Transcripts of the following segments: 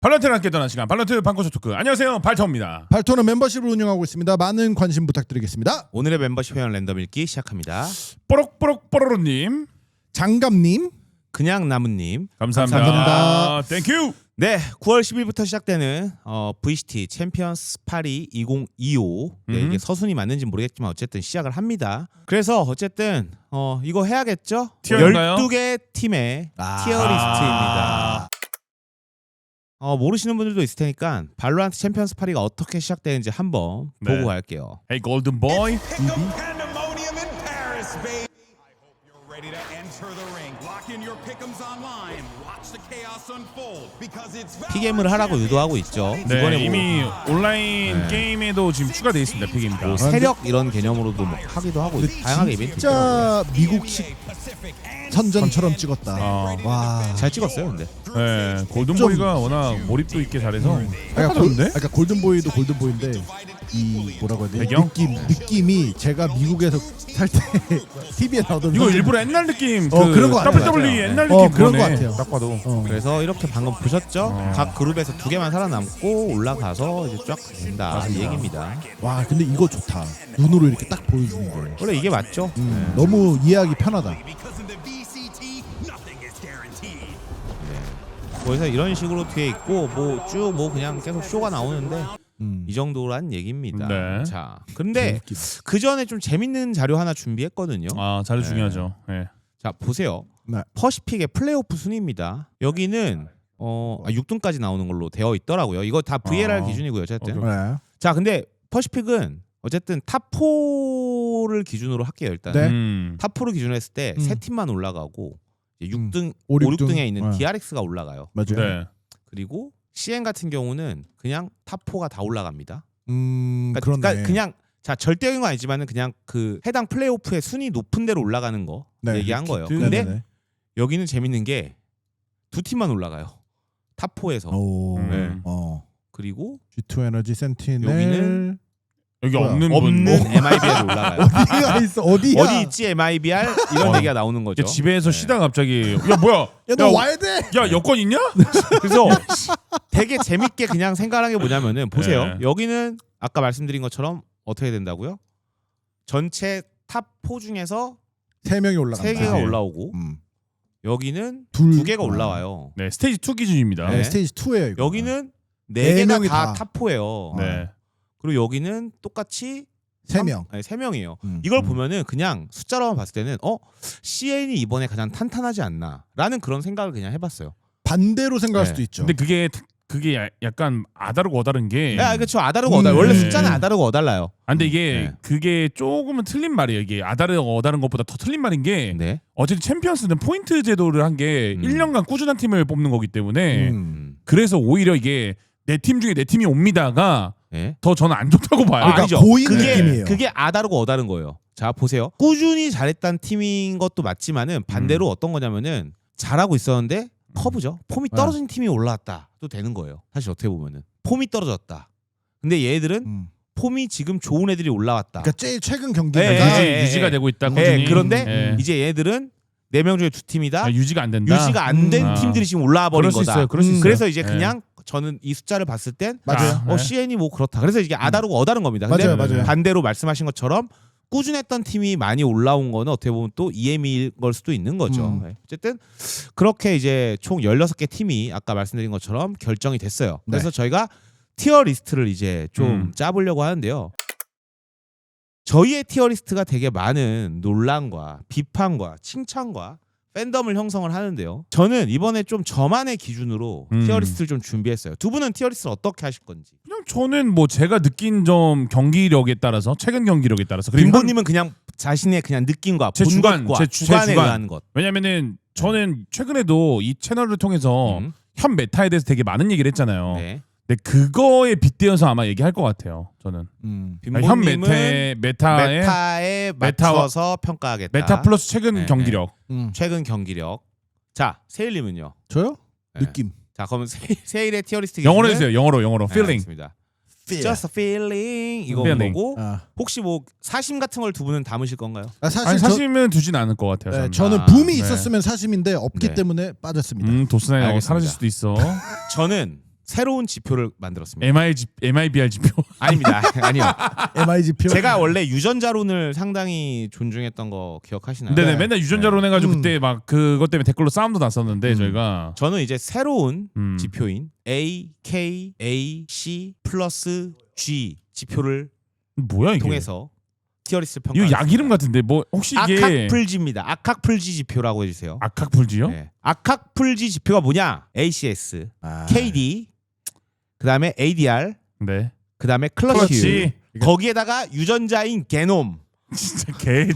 발로란트를 함께 떠나는 시간 발로란트 방코쇼 토크. 안녕하세요, 발터입니다. 발토는 멤버십을 운영하고 있습니다. 많은 관심 부탁드리겠습니다. 오늘의 멤버십 회원 랜덤 읽기 시작합니다. 뽀록뽀록뽀로로님, 장갑님, 그냥 나무님 감사합니다. 감사합니다. 땡큐. 네, 9월 10일부터 시작되는 VCT 챔피언스 파리 2025. 네, 이게 서순이 맞는지 모르겠지만 어쨌든 시작을 합니다. 그래서 어쨌든 이거 해야겠죠? 티어인가요? 12개 팀의 티어리스트입니다. 모르시는 분들도 있을 테니까 발로란트 챔피언스 파리가 어떻게 시작되는지 한번 네. 보고 갈게요. Hey 골든 보이. Pandemonium in Paris, baby. I hope you're ready to enter the ring. Lock in your pick'ems online and watch the chaos unfold because it's 피게임을 하라고 유도하고 있죠. 네, 이번에 이미 온라인 네. 게임에도 지금 추가되어 있습니다. 픽입니다. 뭐 세력 이런 개념으로도 뭐 하기도 하고 다양하게 이벤트 있더라고요. 진짜 미국식 선전처럼 찍었다. 와, 잘 찍었어요, 근데. 네, 골든 보이가 워낙 몰입도 있게 잘해서 그러니까 골든보이도 골든보이인데 이 뭐라고 해야 돼? 배경? 느낌이 제가 미국에서 살 때 TV에 나오던 이거 선전- 일부러 옛날 느낌, 그런 거 같아요. WWE 맞아요. 옛날 느낌 그런 거 그거네. 같아요. 딱 봐도. 그래서 이렇게 방금 보셨죠? 각 그룹에서 2개만 살아남고 올라가서 이제 쫙 된다 이 얘기입니다. 와, 근데 이거 좋다. 눈으로 이렇게 딱 보여주는 거. 원래 이게 맞죠? 너무 이해하기 편하다. because in the VCT nothing is guaranteed. 그래서 이런 식으로 뒤에 있고 뭐 쭉 뭐 그냥 계속 쇼가 나오는데 이 정도란 얘기입니다. 네. 자, 근데 재밌긴. 그 전에 좀 재밌는 자료 하나 준비했거든요. 자료 중요하죠. 네. 자, 보세요. 네. 퍼시픽의 플레이오프 순위입니다. 여기는 6등까지 나오는 걸로 되어 있더라고요. 이거 다 VLR 기준이고요, 어쨌든. 오케이. 네. 자, 근데 퍼시픽은 어쨌든 탑4를 기준으로 할게요, 일단. 네. 탑4를 기준으로 했을 때 세 팀만 올라가고 이제 6등, 5, 5, 6등에 6등. 있는 네. DRX가 올라가요. 맞아요. 네. 그리고 CN 같은 경우는 그냥 탑4가 다 올라갑니다. 그러네. 그러니까 그냥 자, 절대적인 건 아니지만은 그냥 그 해당 플레이오프의 순위 높은 데로 올라가는 거 네. 얘기한 거예요. 네, 근데 네네네. 여기는 재밌는 게 두 팀만 올라가요. 탑4에서. 오. 네. 그리고 G2 에너지 센티넬 여기는 여기 뭐야? 없는 없는 분. MIBR이 올라가요. 어디가 있어? 어디야? 어디 있지 MIBR 이런 얘기가 나오는 거죠. 집에서 네. 쉬다 갑자기 야 뭐야? 야, 너 와야 돼. 야 여권 있냐? 그래서 되게 재밌게 그냥 생각하는 게 뭐냐면은 보세요. 네. 여기는 아까 말씀드린 것처럼 어떻게 된다고요? 전체 탑4 중에서 3명이 올라간다. 3개가 네. 올라오고 여기는 둘. 2개가 올라와요. 네, 스테이지 2 기준입니다. 네. 네. 스테이지 2예요. 이거. 여기는 네 4개가 명이 다 다. 탑4예요. 네. 그리고 여기는 똑같이 3명. 3명이에요. 이걸 보면은 그냥 숫자로만 봤을 때는 CN이 이번에 가장 탄탄하지 않나 라는 그런 생각을 그냥 해봤어요. 반대로 생각할 네. 수도 있죠. 근데 그게 약간 아다르고 어다른 게. 그렇죠. 아다르고 어달. 원래 네. 숫자는 아다르고 어달라요. 근데 이게 네. 그게 조금은 틀린 말이에요. 이게 아다르고 어다른 것보다 더 틀린 말인 게 네. 어쨌든 챔피언스는 포인트 제도를 한 게 1년간 꾸준한 팀을 뽑는 거기 때문에 그래서 오히려 이게 내 팀 중에 내 팀이 옵니다가 네. 더 저는 안 좋다고 봐요. 그러니까 아니죠. 보이는 느낌이에요. 그게 아다르고 어다른 거예요. 자, 보세요. 꾸준히 잘했던 팀인 것도 맞지만은 반대로 어떤 거냐면은 잘하고 있었는데 커브죠. 폼이 떨어진 팀이 올라왔다도 되는 거예요. 사실 어떻게 보면은 폼이 떨어졌다. 근데 얘들은 폼이 지금 좋은 애들이 올라왔다. 그러니까 제일 최근 경기가 네. 유지가 되고 있다. 네, 꾸준히. 그런데 네. 이제 얘들은 4명 중에 2팀이다. 유지가 안 된다. 유지가 안 된 팀들이 지금 올라와 버린 그럴 수 거다. 있어요. 그럴 수 있어요. 그래서 이제 네. 그냥 저는 이 숫자를 봤을 땐 맞아요. 네. CN이 뭐 그렇다. 그래서 이게 아다르고 어다른 겁니다. 근데 맞아요. 반대로 말씀하신 것처럼 꾸준했던 팀이 많이 올라온 거는 어떻게 보면 또 EM일 걸 수도 있는 거죠. 네. 어쨌든 그렇게 이제 총 16개 팀이 아까 말씀드린 것처럼 결정이 됐어요. 그래서 저희가 티어 리스트를 이제 좀 짜보려고 하는데요. 저희의 티어 리스트가 되게 많은 논란과 비판과 칭찬과 팬덤을 형성을 하는데요. 저는 이번에 좀 저만의 기준으로 티어 리스트를 좀 준비했어요. 두 분은 티어 리스트를 어떻게 하실 건지. 그냥 저는 뭐 제가 느낀 점 경기력에 따라서 최근 경기력에 따라서 그리고 빈보님은 그냥 자신의 그냥 느낌과 제 본 주관, 것과 제 주관에 주관. 의한 것. 왜냐면은 저는 최근에도 이 채널을 통해서 음. 현 메타에 대해서 되게 많은 얘기를 했잖아요. 네. 근데 그거에 빗대어서 아마 얘기할 것 같아요. 저는 현 빈보님은 메타의 메타에 맞춰서 평가하겠다. 메타 플러스 최근 네, 경기력. 최근 경기력. 자, 세일님은요? 저요? 네. 느낌. 자, 그러면 세일의 티어리스트 영어로 기준은? 해주세요. 영어로. 네, feeling. 알겠습니다. Just a feeling 이거 feeling. 보고 아. 혹시 뭐 사심 같은 걸 두 분은 담으실 건가요? 사실 아니 사심은 두진 않을 것 같아요. 저는. 저는 붐이 네. 있었으면 사심인데 없기 네. 때문에 빠졌습니다. 도스나이 알겠습니다. 사라질 수도 있어. 저는 새로운 지표를 만들었습니다. MIBR 지표. 아닙니다. 아니요. MIG표. 제가 원래 유전자론을 상당히 존중했던 거 기억하시나요? 네네. 맨날 유전자론 해가지고 음. 그때 막 그것 때문에 댓글로 싸움도 났었는데 저희가 저는 이제 새로운 음. 지표인 A, K, A, C 플러스 G 지표를 뭐야 이게? 통해서 티어리스를 이거 평가했습니다. 약 이름 같은데 뭐 혹시 이게 아칵풀지입니다. 아칵풀지 지표라고 해주세요. 아칵풀지요? 네. 아칵풀지 지표가 뭐냐? ACS, 아. KD, 그 다음에 ADR, 네. 그 다음에 클러치. 그렇지. 거기에다가 유전자인 게놈. 진짜 개.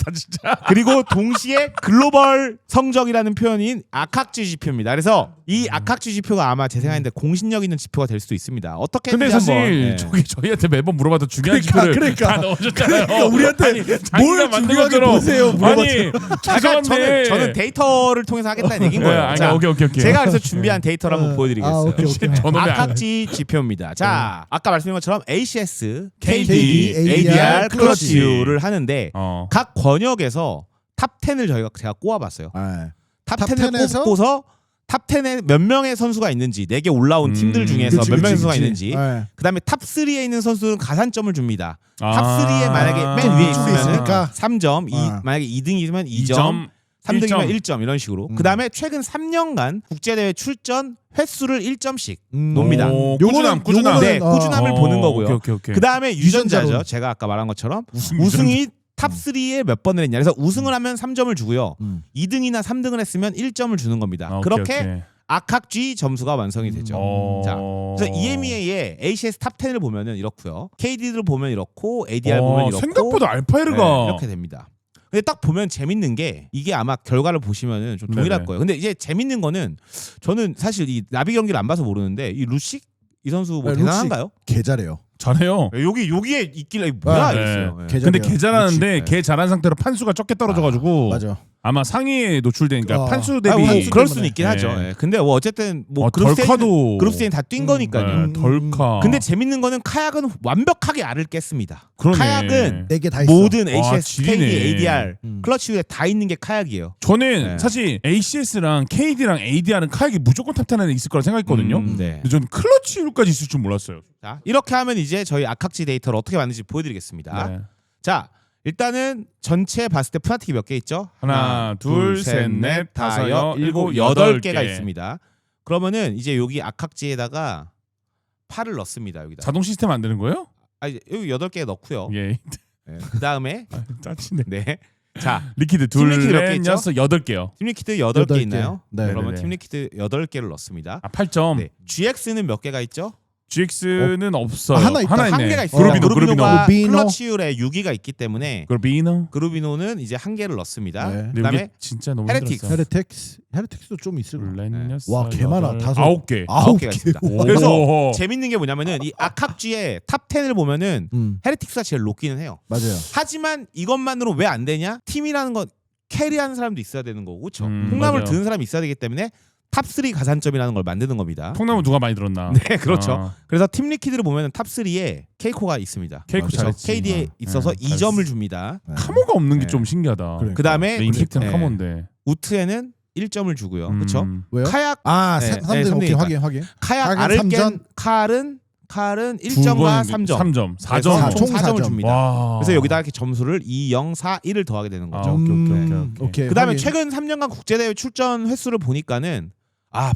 다 진짜. 그리고 동시에 글로벌 성적이라는 표현인 아칵지 지표입니다. 그래서 이 아칵지 지표가 아마 제 생각인데 공신력 있는 지표가 될 수도 있습니다. 어떻게 근데 했는지 사실 한번, 네. 저기 저희한테 매번 물어봐도 중요한 그러니까, 지표를 그러니까. 다 넣어줬잖아요. 그러니까 우리한테 아니, 뭘 자기가 만든 중요하게 것처럼. 보세요, 아니 물어봤죠. 약간 죄송한데 저는 데이터를 통해서 하겠다는 얘기인 네, 거예요. 아니, 자, 오케이. 제가 그래서 준비한 데이터를 한번 보여드리겠어요. 오케이. 저놈의 아칵지 지표입니다. 자, 아까 말씀드린 것처럼 ACS, KD, KD, ADR, 클러치. 클러치를 하는데 어. 각 권역에서 탑 10을 제가 꼽아봤어요. 아, 탑 탑 10을 10에서 꼽고서 탑 10에 몇 명의 선수가 있는지 4개 올라온 팀들 중에서 그치, 몇 그치, 명의 선수가 그치. 있는지 네. 그다음에 탑 3에 있는 선수는 가산점을 줍니다. 아. 탑 3에 만약에 맨 위에 쪽에 있으면 있으니까. 3점, 만약에 2등이면 2점, 3등이면 1점 이런 식으로. 그다음에 최근 3년간 국제대회 출전 횟수를 1점씩 놉니다. 오, 요거는- 꾸준함. 요거는, 네, 꾸준함을 보는 거고요. 오케이. 그다음에 유전자죠. 유전자론. 제가 아까 말한 것처럼 우승 우승이 탑 3에 몇 번을 했냐. 그래서 우승을 하면 3점을 주고요. 음. 2등이나 3등을 했으면 1점을 주는 겁니다. 아, 오케이, 그렇게 오케이. 아칵G 점수가 완성이 되죠. 자, 그래서 EMEA의 ACS 탑 10을 보면은 이렇고요. KD를 보면 이렇고 ADR 보면 이렇고 생각보다 알파이르가 네, 이렇게 됩니다. 근데 딱 보면 재밌는 게 이게 아마 결과를 보시면은 좀 동일할 네네. 거예요. 근데 이제 재밌는 거는 저는 사실 이 나비 경기를 안 봐서 모르는데 이 루식 이 선수 뭐 네, 대단한가요? 개 잘해요. 잘해요. 여기에 있길래 이게 뭐야 아, 이랬어요. 네. 네. 근데 잘해요. 개 잘하는데 그렇지. 개 잘한 상태로 판수가 적게 떨어져가지고 맞아. 아마 상위에 노출되니까 판수 대비 뭐 판수 그럴 때문에. 수는 있긴 네. 하죠. 예. 근데 뭐 어쨌든 뭐 덜카도 그룹 스테이는 다 뛴 거니까요. 네, 덜카. 근데 재밌는 거는 카약은 완벽하게 알을 깼습니다. 그러네. 카약은 4개 다 있어. 모든 와, ACS, 지리네. KD, ADR, 음. 클러치 위에 다 있는 게 카약이에요. 저는 네. 사실 ACS랑 KD랑 ADR은 카약이 무조건 탑 10에 있을 거라 생각했거든요. 네. 근데 저는 클러치율까지 있을 줄 몰랐어요. 자, 이렇게 하면 이제 저희 아칵지 데이터를 어떻게 만드는지 보여드리겠습니다. 네. 자, 일단은 전체 봤을 때 푸나틱이 몇 개 있죠? 하나, 둘, 셋, 넷, 다섯, 일곱, 여덟 여덟 개가 개. 있습니다. 그러면은 이제 여기 아칵지에다가 8을 넣습니다. 여기다. 자동 시스템 안 되는 거예요? 아, 이제 여기 8개 넣고요. 예. 그 다음에 짜치네. 네. 자, 리퀴드 팀 리퀴드 둘, 몇개 넷, 있죠? 여섯, 8개요. 팀리퀴드 8개 8개. 있나요? 네. 그러면 네네네. 팀리퀴드 8개를 넣습니다. 아, 8점. 네. GX는 몇 개가 있죠? GX는 없어요. 하나 있다. 있네. 한 개가 있어요. 그루비노, 그루비노가 그루비노. 클러치율에 6위가 있기 때문에 그루비노. 그루비노는 이제 한 개를 넣습니다. 네. 근데 그다음에 여기 진짜 너무 헤레틱스. 힘들었어. 헤르텍스도 좀 있을 거예요. 블렌여섯, 와, 개 많아. 여덟, 다섯. 9개. 9개가 있습니다. 오. 그래서 재밌는 게 뭐냐면은 이 아칵지의 탑 10을 보면은 헤레틱스가 제일 높기는 해요. 맞아요. 하지만 이것만으로 왜 안 되냐? 팀이라는 건 캐리하는 사람도 있어야 되는 거고, 그렇죠? 콩나물 맞아요. 드는 사람이 있어야 되기 때문에 탑 3 가산점이라는 걸 만드는 겁니다. 통나무 누가 많이 들었나? 네, 그렇죠. 아. 그래서 팀 리퀴드를 보면 탑 3에 케이코가 있습니다. 케이코 그렇죠? 잘했지. KD에 있어서 네, 2점을 줍니다. 네. 카모가 없는 게 네. 좀 신기하다. 그래. 그 다음에 네, 임팩트는 네. 카모인데. 우트에는 1점을 주고요. 그렇죠? 왜요? 카약 아, 네, 3등 네, 오케이. 삼등이니까. 확인. 카약 카약은 알을 깬 3점? 칼은 1점과 3점. 3점. 4점. 그래서 총 총 4점을 4점. 줍니다. 와. 그래서 여기다 이렇게 점수를 2, 0, 4, 1을 더하게 되는 아, 거죠. 오케이. 그다음에 확인. 최근 3년간 국제대회 출전 횟수를 보니까는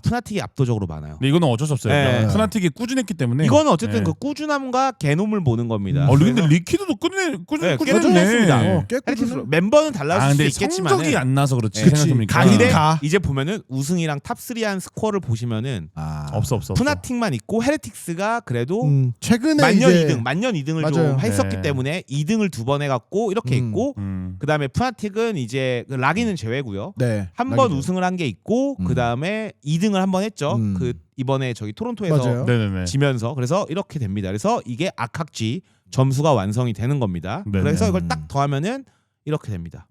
푸나틱이 압도적으로 많아요. 근데 이거는 어쩔 수 없어요. 네. 푸나틱이 꾸준했기 때문에. 이거는 어쨌든 네. 그 꾸준함과 개놈을 보는 겁니다. 근데 그래서 리퀴드도 네, 꾸준했네. 꾸준했습니다. 꽤 헤리티스 꾸준해. 멤버는 달라질 아, 수 근데 있겠지만 성적이 안 나서 그렇지. 네. 생각해보니까. 근데 가. 이제 보면은 우승이랑 탑 3한 스코어를 보시면은 아. 없어. 푸나틱만 있고 헤레틱스가 그래도 최근에 만년 이제 2등, 만년 2등을 맞아요. 좀 했었기 네. 때문에 2등을 2번 해갖고 이렇게 있고 그다음에 푸나틱은 이제 그 락이는 제외고요. 네. 한 번 우승을 한 게 있고 그다음에 2등을 한 번 했죠. 그 이번에 저기 토론토에서 맞아요. 네네네. 지면서 그래서 이렇게 됩니다. 그래서 이게 아칵지 점수가 완성이 되는 겁니다. 네네. 그래서 이걸 딱 더하면은 이렇게 됩니다.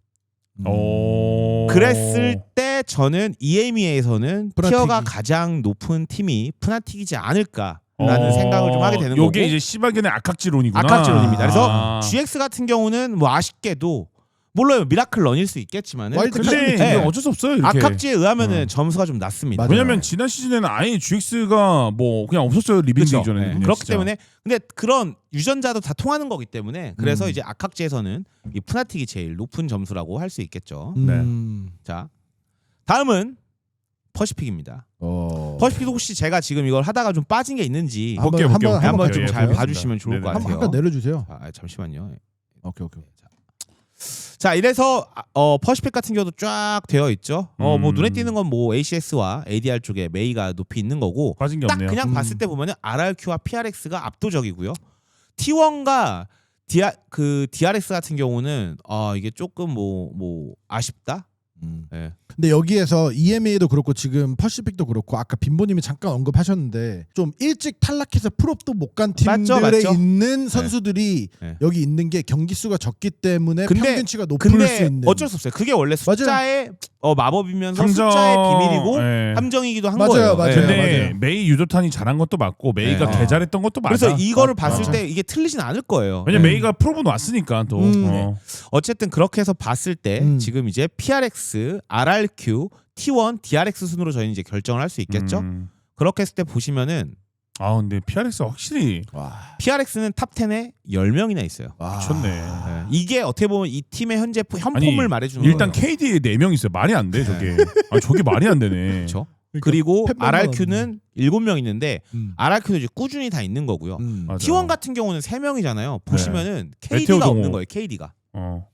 오. 그랬을 때 저는 EMEA에서는 푸나틱이. 티어가 가장 높은 팀이 푸나틱이지 않을까라는 생각을 좀 하게 되는 요게 거고. 이제 시바견의 아칵지론이구나. 아칵지론입니다. 그래서 아. GX 같은 경우는 뭐 아쉽게도 물론 미라클 런일 수 있겠지만은 와일드 근데 이게 네. 어쩔 수 없어요. 이렇게. 악학지에 의하면은 점수가 좀 낮습니다. 맞아요. 왜냐면 지난 시즌에는 아예 GX가 뭐 그냥 없었어요. 리빙 그쵸? 이전에는. 네. 그렇기 때문에 근데 그런 유전자도 다 통하는 거기 때문에 그래서 이제 악학지에서는 이 푸나틱이 제일 높은 점수라고 할 수 있겠죠. 자, 다음은 퍼시픽입니다. 퍼시픽도 혹시 제가 지금 이걸 하다가 좀 빠진 게 있는지 볼게요. 한번 좀 볼게요. 잘 예, 봐주시면 좋을 것 네네. 같아요. 한번 내려주세요. 잠시만요. 오케이. 자, 이래서 퍼시픽 같은 경우도 쫙 되어 있죠. 뭐 눈에 띄는 건 뭐 ACS와 ADR 쪽에 메이가 높이 있는 거고 빠진 게 딱 없네요. 그냥 봤을 때 보면은 RRQ와 PRX가 압도적이고요. T1과 DRX 같은 경우는 이게 조금 뭐 아쉽다. 네. 근데 여기에서 EMA도 그렇고 지금 퍼시픽도 그렇고 아까 빈보님이 잠깐 언급하셨는데 좀 일찍 탈락해서 프롭도 못 간 팀들에 맞죠. 있는 선수들이 네. 여기 있는 게 경기 수가 적기 때문에 근데- 평균치가 높을 수 근데 있는. 어쩔 수 없어요. 그게 원래 맞아요. 숫자의 마법이면서 함정, 숫자의 비밀이고 예. 함정이기도 한 맞아요, 거예요. 맞아요. 예. 근데 맞아요. 메이 유도탄이 잘한 것도 맞고 메이가 네. 개잘했던 것도 맞아. 그래서 이거를 맞아. 봤을 때 이게 틀리진 않을 거예요. 왜냐면 메이가 프로분 왔으니까 또. 어쨌든 그렇게 해서 봤을 때 지금 이제 PRX, RRQ, T1, DRX 순으로 저희는 이제 결정을 할 수 있겠죠. 그렇게 했을 때 보시면은 아 근데 PRX 확실히 와. PRX는 탑 10에 10명이나 있어요. 와. 미쳤네. 이게 어떻게 보면 이 팀의 현재 현폼을 아니, 말해주는 일단 거예요. KD에 4명 있어요. 말이 안 돼, 저게. 아, 저게 말이 안 되네. 그렇죠. 그러니까 그리고 팬만 RRQ는 7명 있는데 RRQ도 이제 꾸준히 다 있는 거고요. 맞아. T1 같은 경우는 3명이잖아요. 보시면은 메테오 KD가 동호. 없는 거예요. KD가.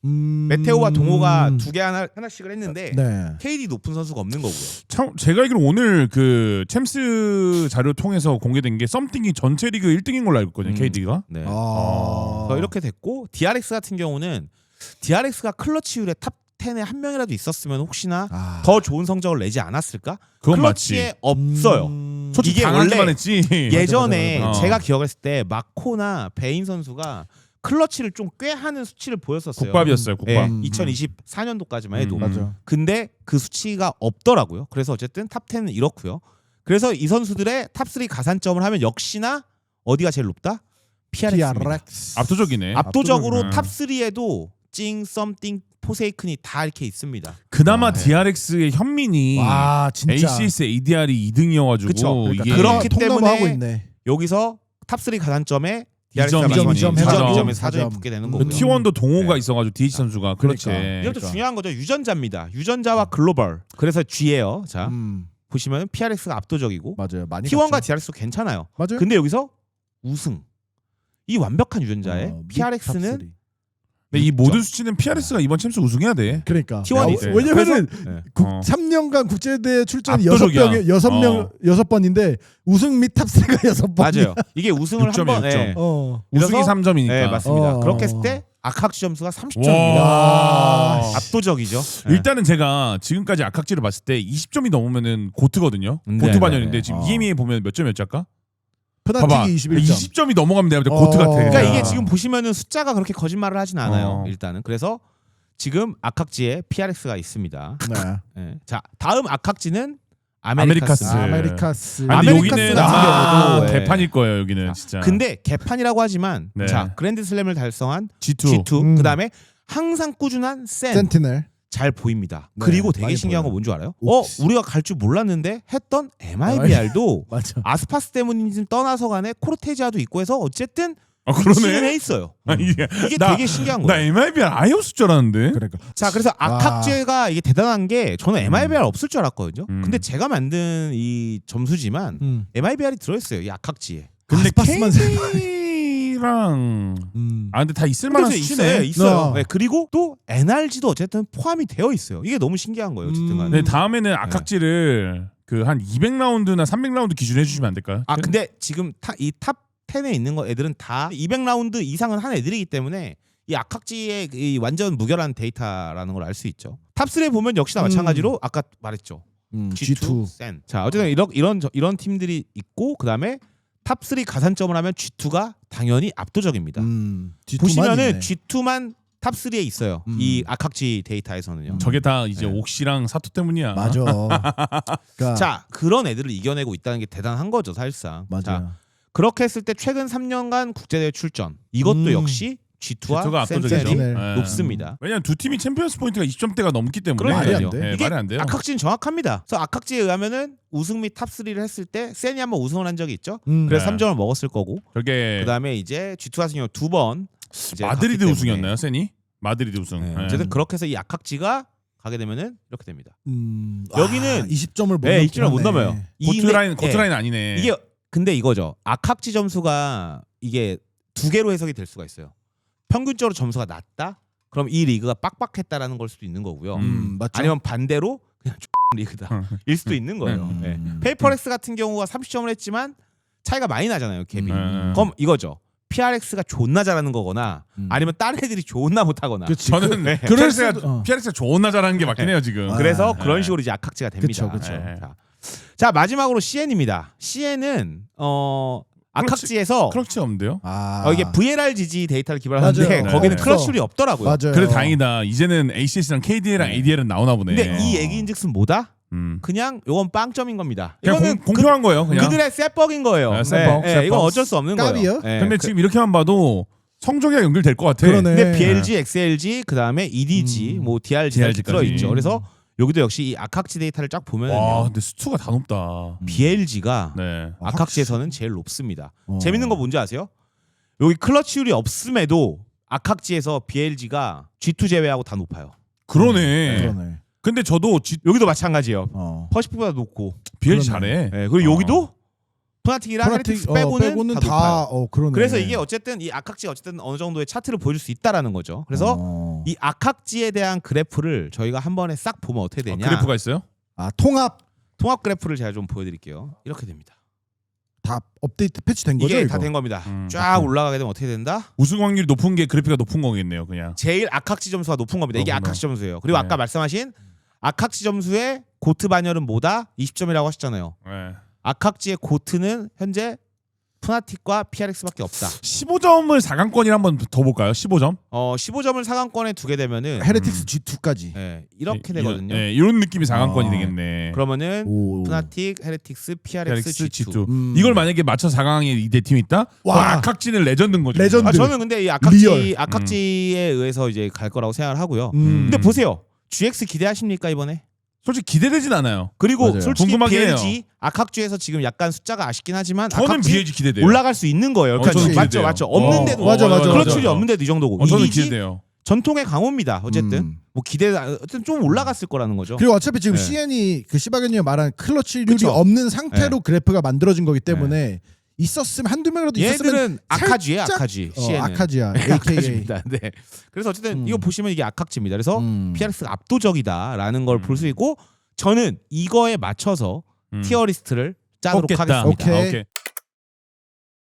메테오와 메테오와 동호가 두 개 하나씩을 했는데 네. KD 높은 선수가 없는 거고요. 참 제가 알기로 오늘 그 챔스 자료 통해서 공개된 게 썸띵이 전체 리그 1등인 걸로 알고 있거든요. KD가. 네. 아. 그래서 이렇게 됐고 DRX 같은 경우는 DRX가 클러치율에 탑 10에 한 명이라도 있었으면 혹시나 더 좋은 성적을 내지 않았을까? 그건 클러치에 맞지. 없어요. 솔직히 이게 당하기만 원래 했지. 예전에 맞아. 제가 기억했을 때 마코나 베인 선수가 클러치를 좀 꽤 하는 수치를 보였었어요. 국밥이었어요. 국밥. 2024년도까지만 해도. 맞아. 근데 그 수치가 없더라고요. 그래서 어쨌든 탑 10은 이렇고요. 그래서 이 선수들의 탑 3 가산점을 하면 역시나 어디가 제일 높다? PRX입니다. PRX. 압도적이네. 압도적으로 압도적이네. 탑 3에도 찡, 썸띵, 포세이큰이 다 이렇게 있습니다. 그나마 네. DRX의 현민이 와 진짜. ACS ADR이 2등이어가지고 그쵸. 그러니까 이게 그렇기 통넘어 하고 때문에 있네. 여기서 탑 3 가산점에 이점, DRX가 이점, 2점, 이점 2점, 해가지고 2점에 4점이 붙게 되는 거고요. T1도 동호가 네. 있어가지고 DH 선수가 그렇지. 그러니까. 이것도 그러니까. 중요한 거죠. 유전자입니다. 유전자와 글로벌. 그래서 G예요. 자 보시면 PRX가 압도적이고 맞아요. 많이 T1과 갔죠. DRX도 괜찮아요. 맞아요. 근데 여기서 우승. 이 완벽한 유전자에 미 PRX는 탑3. 근데 이 모든 수치는 PRX가 이번 챔스 우승해야 돼. 그러니까 T1이 야, 있어요. 왜냐면은 네. 3년간 국제대회 출전 압도적이야. 6 번인데 우승 및 탑3가 6번. 맞아요. 이게 우승을 6점이에요, 한 번. 6점. 예. 우승이 그래서- 3점이니까. 네, 맞습니다. 어. 그렇게 했을 때 악학지 점수가 30점입니다. 와. 압도적이죠. 네. 일단은 제가 지금까지 악학지를 봤을 때 20점이 넘으면은 고트거든요. 네, 고트 네, 반열인데 네. 지금 EMEA 보면 몇 점이었지 아까? 페나틱이 봐봐. 21점. 20점이 넘어가면 내가 고트가 돼. 그러니까 야. 이게 지금 보시면은 숫자가 그렇게 거짓말을 하진 않아요. 어. 일단은 그래서 지금 악학지에 PRX가 있습니다. 네. 예. 자 다음 악학지는 아메리카스. 아메리카스. 아메리카스. 아니 근데 아메리카스 여기는 같은 아마 경우도, 예. 개판일 거예요. 여기는 진짜. 근데 개판이라고 하지만 네. 자 그랜드슬램을 달성한 G2. G2 그다음에 항상 꾸준한 센티넬. 잘 보입니다. 네, 그리고 되게 많이 신기한 보여요. 건 뭔지 알아요? 옥시. 우리가 갈 줄 몰랐는데 했던 MIBR도 맞아. 아스파스 때문인지 떠나서 간에 코르테지아도 있고 해서 어쨌든 아 위치는 그러네. 해 있어요. 아니, 이게 이게 나- 되게 신기한 나 거예요. MIBR 아예 없을 줄 알았는데. 그러니까. 자 그래서 악학제가 이게 대단한 게 저는 MIBR 없을 줄 알았거든요. 음. 근데 제가 만든 이 점수지만 MIBR이 들어있어요. 이 악학지에. 근데 아스파스만 KD랑 아 근데 다 있을 만한 그래서 수치네. 있어요. 어. 네, 그리고 또 NRG도 어쨌든 포함이 되어 있어요. 이게 너무 신기한 거예요. 어쨌든 간에. 네, 다음에는 악학지를 그 한 200라운드나 300라운드 기준으로 해주시면 안 될까요? 아 근데 지금 이 탑 10에 있는 거 애들은 다 200라운드 이상은 한 애들이기 때문에 이 악학지의 이 완전 무결한 데이터라는 걸 알 수 있죠. 탑 3에 보면 역시나 마찬가지로 아까 말했죠. G2. 센. 자 어쨌든 이런 팀들이 있고 그다음에 탑 3 가산점을 하면 G2가 당연히 압도적입니다. G2만 보시면은 있네. G2만 탑 3에 있어요. 이 악학지 데이터에서는요. 저게 다 이제 네. 옥시랑 사토 때문이야. 맞아. 그러니까 자 그런 애들을 이겨내고 있다는 게 대단한 거죠 사실상. 맞아. 자, 그렇게 했을 때 최근 3년간 국제대회 출전 이것도 역시 G2와 G2가 압도적이죠. 센트널이 네. 높습니다. 왜냐면 두 팀이 챔피언스 포인트가 20점대가 넘기 때문에 말이 안 그러니까요. 돼. 네, 이게 말이 안 돼요. 악학지는 정확합니다. 그래서 악학지에 의하면은 우승 및 탑3를 했을 때 센이 한번 우승을 한 적이 있죠. 그래서 네. 3점을 먹었을 거고 저게 그다음에 이제 G2 같은 경우 2번 마드리드 우승이었나요, 세니? 마드리드 우승. 네. 네. 어쨌든 그렇게 해서 이 악학지가 가게 되면은 이렇게 됩니다. 여기는 20점을 못 네, 넘긴 20점을 못 하네. 넘어요. 코트라인 아니네. 이게 근데 이거죠. 악학지 점수가 이게 두 개로 해석이 될 수가 있어요. 평균적으로 점수가 낮다? 그럼 이 리그가 빡빡했다라는 걸 수도 있는 거고요. 맞죠. 아니면 반대로 그냥 리그다. 일 수도 있는 거예요. 네. 페이퍼렉스 같은 경우가 30점을 했지만 차이가 많이 나잖아요, 갭이. 그럼 이거죠. PRX가 존나 잘하는 거거나 아니면 다른 애들이 존나 못하거나. 그치. 저는 네. PRX가 존나 잘하는 게 맞긴 해요 지금. 그래서 네. 그런 식으로 이제 악학지가 됩니다. 그쵸. 네. 자 마지막으로 CN입니다. CN은 악학지에서 크럭치 없는데요? 이게 VLRGG 데이터를 기반하는데 맞아요. 거기는 네. 클러치율이 없더라고요. 맞아요. 그래 다행이다. 이제는 ACS랑 KDL랑 ADL은 나오나 보네. 근데 이 얘기인즉슨 뭐다? 음. 그냥 요건 빵점인 겁니다. 그냥 이거는 공평한 거예요. 그냥. 그들의 셋벅인 거예요. 네, 셋벅, 셋벅. 이건 어쩔 수 없는 깝이요? 거예요. 네. 근데 지금 이렇게만 봐도 성적이랑 연결될 것 같아. 그러네. 근데 BLG, XLG, 그 다음에 EDG, 뭐 DRG가 DRG 까지. 들어있죠. 그래서 여기도 역시 이 악학지 데이터를 쫙 와, 보면요, 근데 수투가 다 높다. BLG가 네. 악학지에서는 제일 높습니다. 어. 재밌는 거 뭔지 아세요? 여기 클러치율이 없음에도 악학지에서 BLG가 G2 제외하고 다 높아요. 그러네. 그러네. 근데 저도 여기도 마찬가지예요. 어. 퍼시픽보다 높고. BLG 그러네. 잘해. 네, 그리고 여기도 프나틱이랑 헤리틱스 빼고는 다 높아요. 그러네. 그래서 이게 어쨌든 이 악학지가 어쨌든 어느 정도의 차트를 보여줄 수 있다라는 거죠. 그래서 이 악학지에 대한 그래프를 저희가 한 번에 싹 보면 어떻게 되냐? 그래프가 있어요? 통합 통합 그래프를 제가 좀 보여드릴게요. 이렇게 됩니다. 다 업데이트 패치된 거죠? 이게 이거? 다 된 겁니다. 음. 쫙 올라가게 되면 어떻게 된다? 우승 확률이 높은 게 그래프가 높은 거겠네요, 그냥. 제일 악학지 점수가 높은 겁니다. 이게 그렇구나. 악학지 점수예요. 그리고 네. 아까 말씀하신 악학지 점수의 고트 반열은 뭐다? 20점이라고 하셨잖아요. 네. 악학지의 고트는 현재 푸나틱과 PRX밖에 없다. 15점을 4강권이라 한번 더 볼까요? 15점? 15점을 4강권에 두게 되면은 헤레틱스 G2까지. 이렇게 되거든요. 이런 느낌이 4강권이 아. 되겠네. 그러면은 오. 푸나틱, 헤레틱스, PRX, G2. 이걸 만약에 맞춰 4강에 이대 팀이 있다? 와. 와, 악학지는 레전드인 거죠. 레전드. 저는 근데 이 리얼. 악학지에 의해서 이제 갈 거라고 생각을 하고요. 음. 근데 보세요. GX 기대하십니까 이번에? 솔직히 기대되진 않아요. 그리고 맞아요. 솔직히 궁금하긴 해요. BLG 악학주에서 지금 약간 숫자가 아쉽긴 하지만 저는 악학지 BLG 기대돼요. 올라갈 수 있는 거예요. 그러니까 저는 맞죠, 기대돼요. 맞죠. 없는데도 맞아. 클러치율이 없는데도 이 정도고. 저는 EDG 기대돼요. 전통의 강호입니다. 어쨌든 음. 뭐 어쨌든 좀 올라갔을 거라는 거죠. 그리고 어차피 지금 네. CN이 그 시바견이 말한 클러치율이 그쵸. 없는 상태로 네. 그래프가 만들어진 거기 때문에 있었으면 한두 명이라도 있었으면 얘들은 악하지예요, 살짝- 악하지. CN은. 악하지야. AKA. 악학지입니다. 네. 그래서 어쨌든 이거 보시면 이게 악학지입니다. 그래서 PRX가 압도적이다라는 걸 볼 수 있고 저는 이거에 맞춰서 티어리스트를 짜도록 뽑겠다. 하겠습니다. 오케이.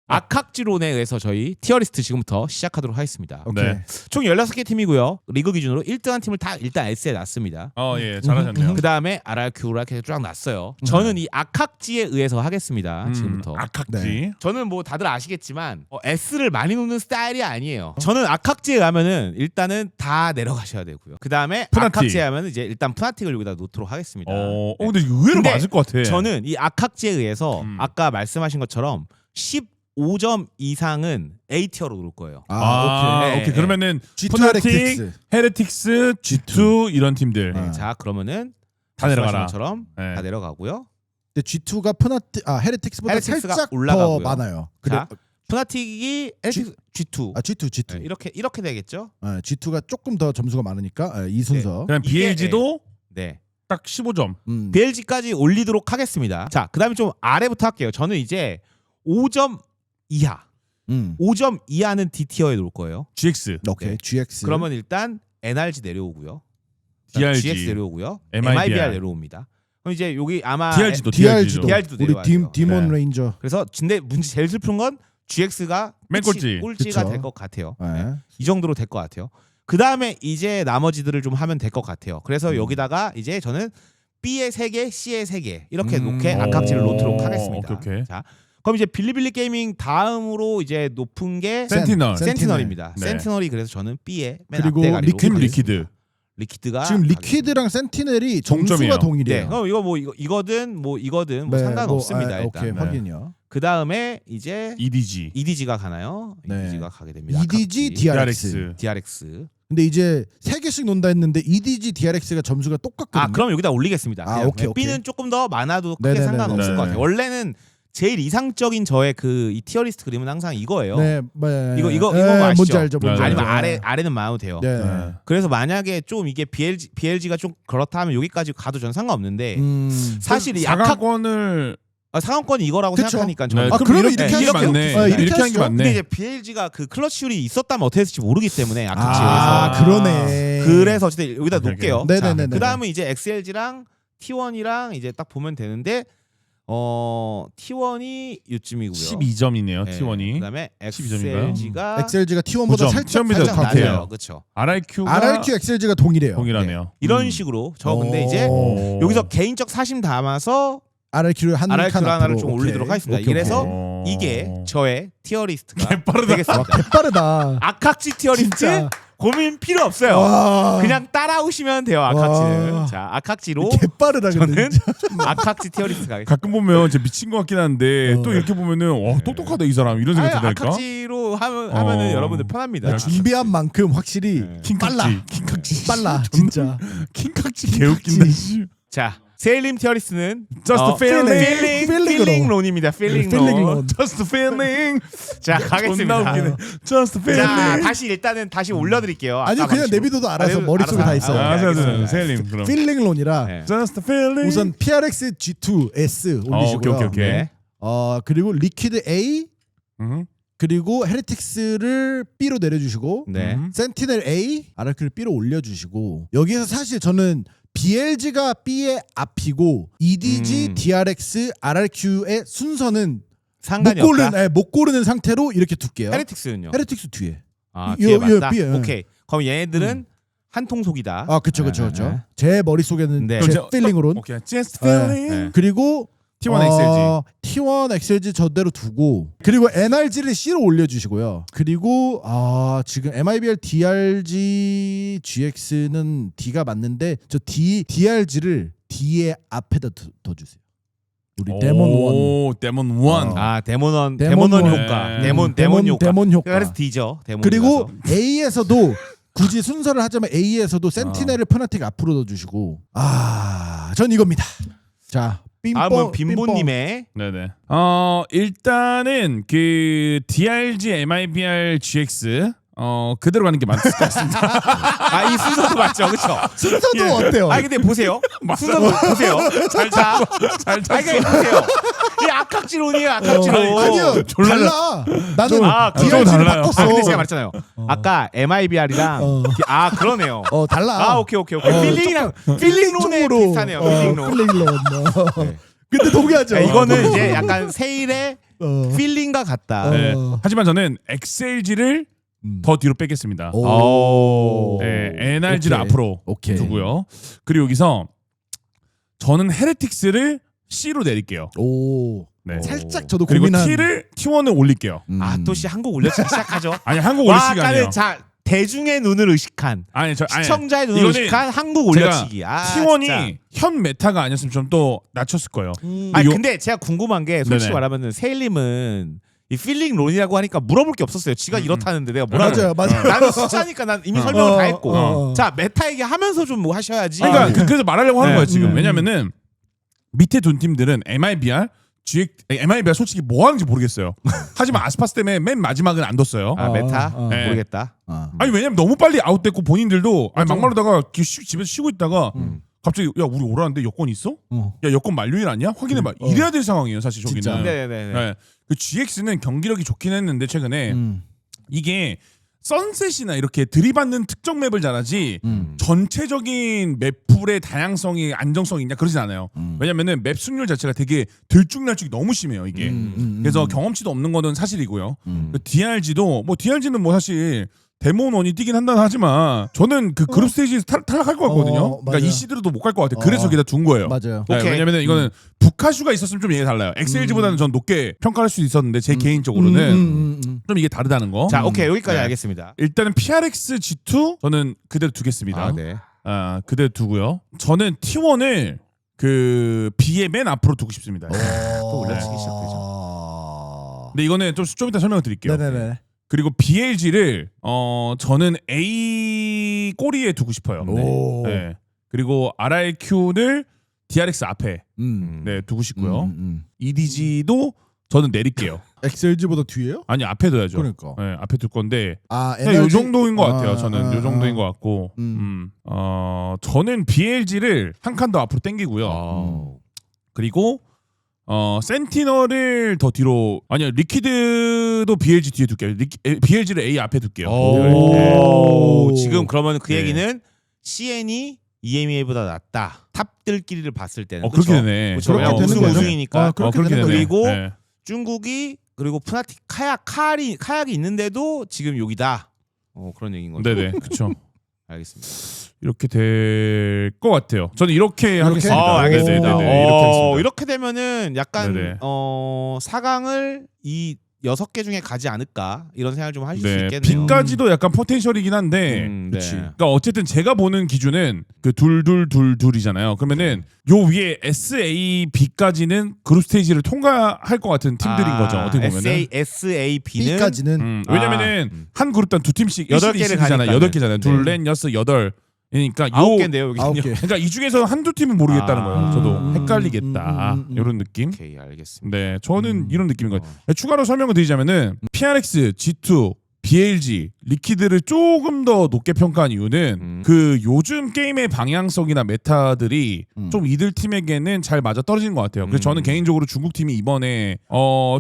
악학지론에 의해서 저희 티어리스트 지금부터 시작하도록 하겠습니다. 오케이. 네. 총 16개 팀이고요. 리그 기준으로 1등한 팀을 다 일단 S에 놨습니다. 예, 잘하셨네요. 그 다음에 RRQ라 이렇게 쫙 놨어요. 저는 이 악학지에 의해서 하겠습니다. 지금부터. 악학지. 네. 저는 뭐 다들 아시겠지만 S를 많이 놓는 스타일이 아니에요. 저는 악학지에 가면은 일단은 다 내려가셔야 되고요. 그 다음에 푸나틱. 악학지에 가면은 이제 일단 푸나틱을 여기다 놓도록 하겠습니다. 근데 의외로 근데 맞을 것 같아. 저는 이 악학지에 의해서 음. 아까 말씀하신 것처럼 15점 이상은 A티어로 놓을 거예요. 오케이. 네, 그러면은 G2 푸나틱, 헤레틱스. 헤레틱스, G2 이런 팀들 네. 자 그러면은 다 내려가라. 말씀하신 것처럼 네. 다 내려가고요. 근데 G2가 헤레틱스보다 헤레틱스가 살짝 올라가고요. 더 많아요. 자 푸나틱이 G2 G2. 이렇게 되겠죠? G2가 조금 더 점수가 많으니까 이 순서. 그냥 이게- BLG도 네. 딱 15점. BLG까지 올리도록 하겠습니다. 자, 그다음에 좀 아래부터 할게요. 저는 이제 5점 이하, 5점 이하는 D티어에 놓을 거예요. GX, 오케이. 네. GX. 그러면 일단 NRG 내려오고요. DRG, GX 내려오고요. MIBR MIBR 내려옵니다. 그럼 이제 여기 아마 DRG도 DRG도 DRG도 우리 내려와요. 디몬 네. 레인저. 그래서 근데 문제 제일 슬픈 건 GX가 맨 꼴찌. 꼴찌가 그쵸. 될 것 같아요. 네. 네. 이 정도로 될 것 같아요. 그 다음에 이제 나머지들을 좀 하면 될 것 같아요. 그래서 여기다가 이제 저는 B의 3개, C의 3개 이렇게 놓게 악학지를 놓도록 하겠습니다. 오케이. 자, 그럼 이제 빌리빌리 게이밍 다음으로 이제 높은 게 센티널. 센티널입니다. 네. 센티널이 그래서 저는 B의 맨 그리고 앞대가리로 팀 가겠습니다. 리퀴드. 리퀴드가 지금 리퀴드랑 센티넬이 점수가 동점이에요. 동일이에요. 네. 그럼 이거 뭐 이거든 뭐 네, 상관없습니다. 뭐, 일단. 오케이 네. 확인이요. 그 다음에 이제 EDG, EDG가 가나요? 네. EDG가 가게 됩니다. EDG, DRX. DRX. 근데 이제 3개씩 논다 했는데 EDG, DRX가 점수가 똑같거든요. 아 그럼 여기다 올리겠습니다. 아, 그냥. 오케이, 오케이. B는 조금 더 많아도 크게 네네네네. 상관없을 네. 것 같아요. 원래는 제일 이상적인 저의 그 이 티어리스트 그림은 항상 이거예요. 네, 이거 네, 아시죠? 뭔지 알죠, 뭔지 네. 알죠. 아니면 아래는 많아도 돼요. 네. 네. 그래서 만약에 좀 이게 BLG가 좀 그렇다 하면 여기까지 가도 저는 상관없는데 사실 이 사강권을 상황권이 이거라고 그쵸. 생각하니까 저는 네, 아, 그럼 그러면 이렇게 이렇게 하는 게 하시죠. 맞네. 아, 이렇게 이렇게 하는 게 하시죠. 맞네. 근데 이제 BLG가 그 클러치율이 있었다면 어떻게 됐을지 모르기 때문에 아, 아크치에서 그러네. 그래서 어쨌든 여기다 오케이, 놓을게요. 오케이. 네네네네. 그 다음은 이제 XLG랑 T1이랑 이제 딱 보면 되는데 T1이 요쯤이고요. 12점이네요. T1이. 그다음에 12점인가요? XLG가 XLG가 T1보다 9점. 살짝 T1보다 살짝 같아요. 낮아요. 그렇죠. RIQ가 RRQ, XLG가 동일해요. 동일하네요. 이런 식으로 저 근데 이제 오. 여기서 개인적 사심 담아서 RRQ를 한 칸 RRQ 하나를 앞으로. 좀 오케이. 올리도록 하겠습니다. 오케이, 이래서 오케이. 이게 저의 티어리스트가 개빠르다. 되겠습니다. 개빠르다. 아카치 티어리스트 진짜. 고민 필요 없어요. 와. 그냥 따라오시면 돼요. 아카치는. 와. 자, 아카치로 개빠르다. 근데 저는 진짜. 아카치 티어리스트 가겠습니다. 가끔 보면 진짜 미친 것 같긴 한데 또 이렇게 보면은 똑똑하다 이 사람 이런 생각이 든다니까. 아카치로 하면은 여러분들 편합니다. 야, 준비한 만큼 확실히 네. 빨라. 킹깍지 빨라. 진짜. 킹깍지 개웃긴다. 씨. 자, 세일림 티어리스트는 Just feeling. 필링 론입니다. 필링 필링 론. 론. Just feeling. 자, 존나 가겠습니다. 웃기네. Just 자, feeling. 다시 일단은 다시 올려드릴게요. 아니 아까 그냥 방식으로. 내비둬도 알아서 내비둬도 머릿속에 다 있어. 오케이, 알겠습니다. 세일님 그럼. 필링론이라 네. Just feeling. 우선 PRX G2S 올리시고요. 오케이. 네. 그리고 리퀴드 A 음. 그리고 헤리틱스를 B로 내려주시고 네. 센티넬 A RRQ를 B로 올려주시고 여기서 사실 저는 BLG가 B의 앞이고 EDG, DRX, RRQ의 순서는 상관이 못 없다. 고르는, 못 고르는 상태로 이렇게 둘게요. 헤리틱스는요? 헤리틱스 뒤에. 아, 요- 뒤에 요 맞다. B예요. 오케이. 그럼 얘네들은 한 통속이다. 아 그쵸. 네. 제 머릿속에는 네. 제 그럼 필링으로는 오케이. Just 네. feeling. 네. 그리고 T1 XLG. T1 XLG 저대로 두고 그리고 NRG를 C로 올려주시고요. 그리고 지금 MIBR DRG GX는 D가 맞는데 저 DRG를 D의 앞에다 더 주세요. 우리 데몬 1. 오, 데몬 1. 아, 데몬원 데몬 효과. 네. 데몬 효과. 데몬 효과. 그래서 D죠. 데몬. 그리고 A에서도 굳이 순서를 하자면 A에서도 센티넬을 페나틱 앞으로 넣어주시고 전 이겁니다. 자 다음은 빈보님의 네네. 일단은 그 DRG, MIBR, GX 그대로 가는 게 맞을 것 같습니다. 이 순서도 맞죠, 그렇죠? 순서도 어때요? 근데 보세요. 순서도 보세요. 잘 자. 잘 그러니까 보세요. 이 아카치론이에요, 아카치론. 아니요 졸라- 달라. 나는 좀 DRG를 달라요. 바꿨어. 근데 제가 말했잖아요. 아까 MIBR이랑 달라. 그러네요. 오 오케이. 필링이랑 필링론에 쪽으로. 비슷하네요. 필링론. 필링론. 네. 근데 동의하죠. 이거는 이제 약간 세일의 필링과 같다. 네. 하지만 저는 XLG를 더 뒤로 빼겠습니다. 오. 네, NRG를 오케이. 앞으로 오케이. 두고요. 그리고 여기서 저는 헤레틱스를 C로 내릴게요. 오. 네. 살짝 저도 그리고 고민한. T를 올릴게요. 또시 한국 올려치기 시작하죠. 아니 한국 올릴 와, 시간이에요. 아까는 자 대중의 눈을 의식한 아니 시청자의 눈을 이거는 의식한 한국 올려치기. T1이 현 메타가 아니었으면 좀 또 낮췄을 거예요. 아니 요- 근데 제가 궁금한 게 솔직히 네네. 말하면은 세일님은 이 필링 론이라고 하니까 물어볼 게 없었어요. 지가 이렇다는데 내가 뭐라고? 맞아요. 나는 숫자니까 난 이미 설명을 다 했고. 어. 자 메타 얘기하면서 좀 뭐 하셔야지. 그러니까 그래서 말하려고 하는 네. 거예요 지금. 왜냐면은 밑에 둔 팀들은 MIBR, MIBR 솔직히 뭐 하는지 모르겠어요. 하지만 아스파스 때문에 맨 마지막은 안 뒀어요. 메타 네. 모르겠다. 아니 왜냐면 너무 빨리 아웃됐고 본인들도 아니 막말로다가 집에서 쉬고 있다가 갑자기 야 우리 오라는데 여권 있어? 야 여권 만료일 아니야? 확인해봐. 이래야 될 상황이에요 사실 저기는. 진짜. 네네네. 네. 그 GX는 경기력이 좋긴 했는데 최근에 이게 선셋이나 이렇게 들이받는 특정 맵을 잘하지 전체적인 맵풀의 다양성이 안정성이 있냐 그러진 않아요. 왜냐면은 맵 승률 자체가 되게 들쭉날쭉이 너무 심해요 이게. 그래서 경험치도 없는 거는 사실이고요. 그 DRG도 뭐 DRG는 뭐 사실 데몬원이 뛰긴 한다 하지만 저는 그 그룹 스테이지에서 탈락할 것 같거든요. 그러니까 맞아요. 이 시드로도 못 갈 것 같아요. 그래서 저기다 둔 거예요. 맞아요. 네, 오케이. 왜냐면은 이거는 북카슈가 있었으면 좀 얘기 달라요. XLG보다는 전 높게 평가할 수 있었는데 제 개인적으로는 좀 이게 다르다는 거. 자 오케이 여기까지 네. 알겠습니다. 일단은 PRX G2 저는 그대로 두겠습니다. 네. 그대로 두고요. 저는 T1을 그 B의 맨 앞으로 두고 싶습니다. 또 올려치기 시작되죠. 근데 이거는 좀 이따 설명을 드릴게요. 네네네. 그리고 BLG를 저는 A 꼬리에 두고 싶어요. 오. 네. 그리고 RRQ를 DRX 앞에 네, 두고 싶고요. EDG도 저는 내릴게요. XLG보다 뒤에요? 아니 앞에 둬야죠. 그러니까. 네, 앞에 둘 건데 아, 그냥 요 정도인 것 같아요. 아, 저는 요 정도인 것 같고 저는 BLG를 한 칸 더 앞으로 당기고요. 그리고 센티널을 더 뒤로 아니요 리퀴드도 BLG 뒤에 둘게요. BLG를 A 앞에 둘게요. 오, 네. 지금 그러면 그 네. 얘기는 CN이 EMEA보다 낫다. 탑들끼리를 봤을 때는 그렇게 그쵸? 되네. 그쵸? 그렇게 왜냐면 되는 거죠. 우승이니까. 그렇게 그렇게 되는 되네. 그리고 네. 중국이 그리고 푸나틱 카약이 있는데도 지금 여기다. 그런 얘기인 거죠. 네네 그렇죠. 알겠습니다. 이렇게 될 것 같아요. 저는 이렇게 이렇게? 하겠습니다. 알겠습니다. 네네네, 이렇게 하겠습니다. 이렇게 되면은 약간 네네. 4강을 이 6개 중에 가지 않을까 이런 생각을 좀 하실 수 네, 있겠네요. B까지도 약간 포텐셜이긴 한데 네. 그치. 그러니까 어쨌든 제가 보는 기준은 그 둘이잖아요. 그러면은 요 위에 S, A, B까지는 그룹 스테이지를 통과할 것 같은 팀들인 거죠. 어떻게 보면은. SAB는 B까지는 왜냐면은 한 그룹당 두 팀씩 8개를 8개잖아요. 가니까는. 8개잖아요. 둘, 네. 넷, 여섯, 여덟. 그러니까 9개인데요, 여기는요. 9개. 그러니까 이 중에서 한두 팀은 모르겠다는 거예요. 저도 헷갈리겠다. 음. 이런 느낌. 오케이, 알겠습니다. 네, 저는 이런 느낌인 것 같아요. 추가로 설명을 드리자면은 PRX, G2, BLG, 리퀴드를 조금 더 높게 평가한 이유는 그 요즘 게임의 방향성이나 메타들이 좀 이들 팀에게는 잘 맞아 떨어지는 것 같아요. 그래서 저는 개인적으로 중국 팀이 이번에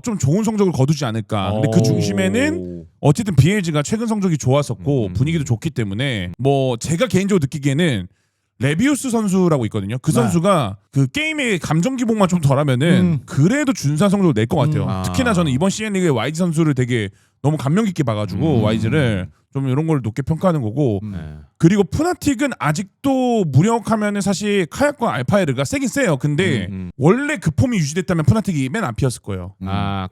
좀 좋은 성적을 거두지 않을까. 근데 그 중심에는 어쨌든 BLG가 최근 성적이 좋았었고 분위기도 좋기 때문에 뭐 제가 개인적으로 느끼기에는 레비우스 선수라고 있거든요. 그 네. 선수가 그 게임의 감정 기복만 좀 덜하면은 그래도 준수한 성적을 낼 것 같아요. 특히나 저는 이번 CN 리그의 YG 선수를 되게 너무 감명 깊게 봐가지고 YG를 좀 이런 걸 높게 평가하는 거고. 네. 그리고 푸나틱은 아직도 무력하면은 사실 카약과 알파에르가 세긴 세요. 근데 원래 그 폼이 유지됐다면 푸나틱이 맨 앞이었을 거예요.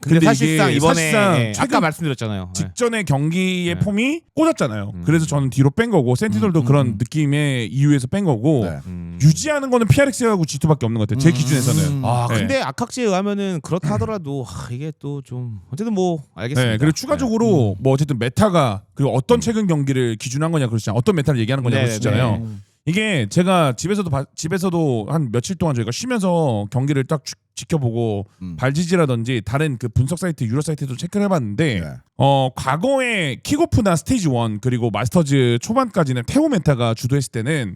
근데 사실상 이게 이번에 사실상 예, 최근 아까 말씀드렸잖아요. 예. 직전의 경기의 네. 폼이 꽂았잖아요. 그래서 저는 뒤로 뺀 거고 센티널도 그런 느낌의 이유에서 뺀 거고 네. 유지하는 거는 PRX하고 G2밖에 없는 것 같아요. 제 기준에서는. 아 네. 근데 악학지에 의하면은 그렇다 하더라도 이게 또 좀 어쨌든 뭐 알겠습니다. 네, 그리고 추가적으로 뭐 어쨌든 메타가 그리고 어떤 최근 경기를 기준한 거냐 그러시잖아요. 어떤 메타를 얘기하는 거냐 네, 그러시잖아요. 네. 이게 제가 집에서도 한 며칠 동안 저희가 쉬면서 경기를 딱 지켜보고 발지지라든지 다른 그 분석 사이트 유료 사이트도 체크를 해봤는데 네. 과거에 킥오프나 스테이지 1 그리고 마스터즈 초반까지는 태오 메타가 주도했을 때는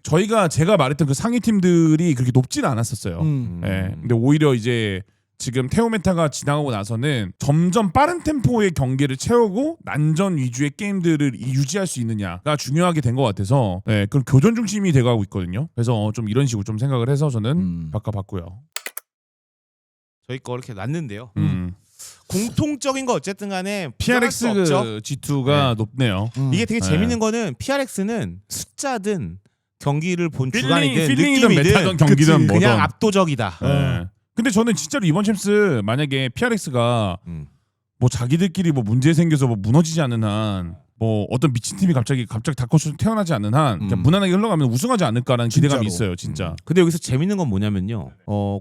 제가 말했던 그 상위 팀들이 그렇게 높지는 않았었어요. 예. 근데 오히려 이제 지금 태오 메타가 지나가고 나서는 점점 빠른 템포의 경기를 채우고 난전 위주의 게임들을 유지할 수 있느냐가 중요하게 된 것 같아서 그럼 교전 중심이 돼가고 있거든요. 그래서 좀 이런 식으로 좀 생각을 해서 저는 바꿔봤고요. 저희 거 이렇게 놨는데요. 음. 공통적인 거 어쨌든 간에 PRX 부정할 수 없죠. G2가 높네요. 이게 되게 네. 재밌는 거는 PRX는 숫자든 경기를 본 주간이든 필링이든 느낌이든 메타든 경기든 뭐든 그냥 압도적이다. 네. 근데 저는 진짜로 이번 챔스 만약에 PRX가 뭐 자기들끼리 뭐 문제 생겨서 뭐 무너지지 않는 한 뭐 어떤 미친 팀이 갑자기 다커스 태어나지 않는 한 그냥 무난하게 흘러가면 우승하지 않을까라는 기대감이 진짜로. 있어요, 진짜. 근데 여기서 재밌는 건 뭐냐면요.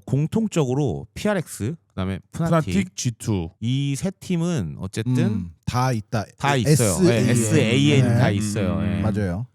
공통적으로 PRX 그다음에 푸나틱 푸나틱 G2. 이 세 팀은 어쨌든 다 있다. 다 있어요. SAN 네. 다 있어요. 예. 맞아요.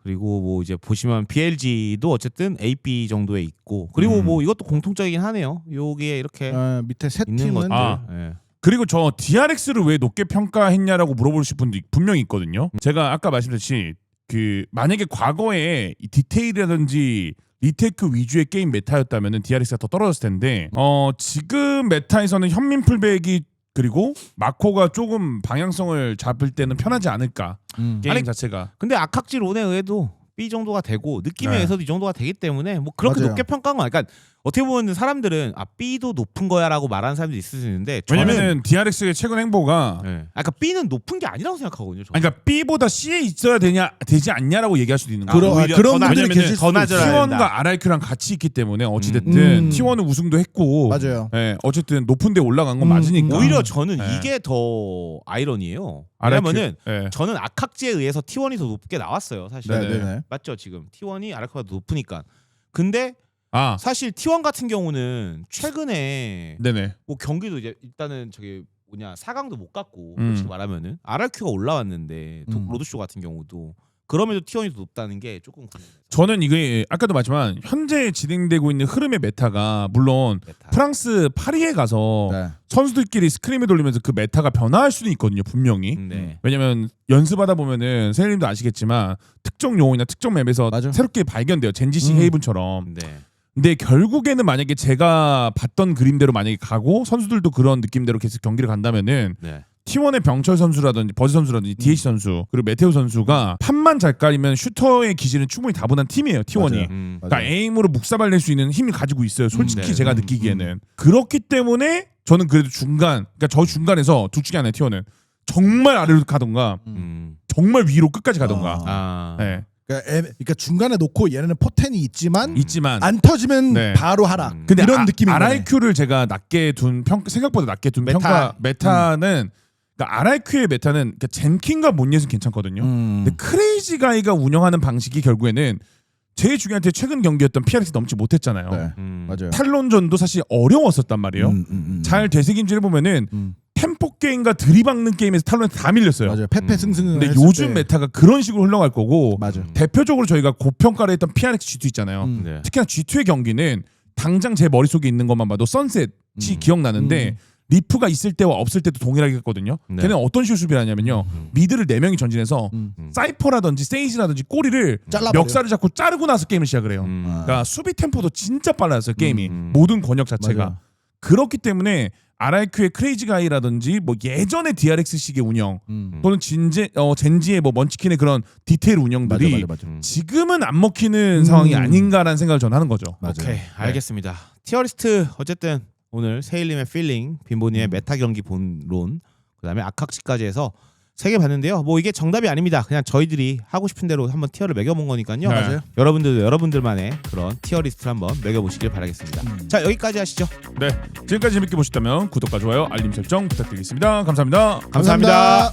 그리고 뭐 이제 보시면 BLG도 어쨌든 AB 정도에 있고 그리고 뭐 이것도 공통적이긴 하네요. 여기에 이렇게 밑에 세 있는 팀은 것들. 아. 예. 그리고 저 DRX를 왜 높게 평가했냐라고 물어보실 분도 분명히 있거든요. 제가 아까 말씀드렸듯이 그 만약에 과거에 이 디테일이라든지 리테이크 위주의 게임 메타였다면은 DRX가 더 떨어졌을 텐데 지금 메타에서는 현민 풀백이 그리고 마코가 조금 방향성을 잡을 때는 편하지 않을까 게임 아니, 자체가. 근데 악학질 론에 의해도 B 정도가 되고 느낌에 네. 의해서도 이 정도가 되기 때문에 뭐 그렇게 맞아요. 높게 평가한 건 아니야. 그러니까 어떻게 보면 사람들은 B도 높은 거야라고 말하는 사람들이 있을 수 있는데 저는 왜냐면은 DRX의 최근 행보가 그러니까 B는 높은 게 아니라고 생각하거든요. 저는. 그러니까 B보다 C에 있어야 되지 않냐라고 얘기할 수도 있는 거야. 오히려 그런 더 분들이 왜냐면은 계실 수도 더 있어요. 낮아야 T1과 RRQ랑 같이 있기 때문에 어찌됐든 T1은 우승도 했고 맞아요. 예, 어쨌든 높은 데 올라간 건 맞으니까. 오히려 저는 네. 이게 더 아이러니예요. RRQ. 왜냐면은 예. 저는 악학지에 의해서 T1이 더 높게 나왔어요. 사실. 네네네. 맞죠 지금 T1이 RRQ가 더 높으니까. 근데 아, 사실 T1 같은 경우는 최근에 네네. 뭐 경기도 이제 일단은 저기 4강도 못 갔고 음. 솔직히 말하면은 RRQ가 올라왔는데 로드쇼 같은 경우도 그럼에도 T1이 더 높다는 게 조금 궁금해서. 저는 이게 아까도 말했지만 현재 진행되고 있는 흐름의 메타가 물론 메타. 프랑스 파리에 가서 네. 선수들끼리 스크림을 돌리면서 그 메타가 변화할 수는 있거든요, 분명히. 네. 왜냐면 연습하다 보면은 세일님도 아시겠지만 특정 용어나 특정 맵에서 맞아. 새롭게 발견돼요. 젠지시 헤이븐처럼. 네. 근데 결국에는 만약에 제가 봤던 그림대로 만약에 가고 선수들도 그런 느낌대로 계속 경기를 간다면은 네. T1의 병철 선수라든지 버즈 선수라든지 DH 선수 그리고 메테오 선수가 판만 잘 깔리면 슈터의 기질은 충분히 다분한 팀이에요. T1이. 맞아요. 그러니까 에임으로 묵사발 낼 수 있는 힘을 가지고 있어요. 솔직히 네. 제가 느끼기에는. 그렇기 때문에 저는 그래도 그러니까 저 중간에서 둘 중에 하나예요. T1은 정말 아래로 가던가 정말 위로 끝까지 가던가. 아. 네. 그러니까 중간에 놓고 얘네는 포텐이 있지만 있지만 안 터지면 네. 바로 하락. 근데 이런 느낌인 거네. RRQ를 제가 낮게 둔 생각보다 낮게 둔 메타는 그러니까 RRQ의 메타는 그러니까 젠킨과 몬예는 괜찮거든요. 근데 크레이지 가이가 운영하는 방식이 결국에는 제일 중요한 게 최근 경기였던 PRX 넘지 못했잖아요. 네. 음. 맞아요. 탈론전도 사실 어려웠었단 말이에요. 잘 되새김질해 보면은 템포 게임과 들이박는 게임에서 탈론한테 다 밀렸어요. 맞아요. 페페 승승. 근데 요즘 메타가 그런 식으로 흘러갈 거고 맞아. 대표적으로 저희가 고평가를 했던 PRX G2 있잖아요. 네. 특히나 G2의 경기는 당장 제 머릿속에 있는 것만 봐도 선셋이 기억나는데 리프가 있을 때와 없을 때도 동일하게 했거든요. 네. 걔는 어떤 식으로 수비를 하냐면요. 미드를 4명이 전진해서 사이퍼라든지 세이지라든지 꼬리를 잘라버려. 멱살을 잡고 자르고 나서 게임을 시작을 해요. 그러니까 수비 템포도 진짜 빨랐어요. 게임이. 모든 권역 자체가. 맞아요. 그렇기 때문에 RRQ의 크레이지 가이라든지 뭐 예전의 DRX식의 운영 또는 젠지의 뭐 먼치킨의 그런 디테일 운영들이 맞아. 지금은 안 먹히는 상황이 아닌가라는 생각을 저는 하는 거죠. 맞아요. 오케이 알겠습니다. 티어리스트 어쨌든 오늘 세일님의 필링, 빈보님의 메타 경기 본론, 그다음에 악학지까지 해서 3개 봤는데요. 뭐 이게 정답이 아닙니다. 그냥 저희들이 하고 싶은 대로 한번 티어를 매겨본 거니까요. 맞아요. 여러분들도 여러분들만의 그런 티어리스트를 한번 매겨보시길 바라겠습니다. 자 여기까지 하시죠. 네, 지금까지 재밌게 보셨다면 구독과 좋아요, 알림 설정 부탁드리겠습니다. 감사합니다. 감사합니다.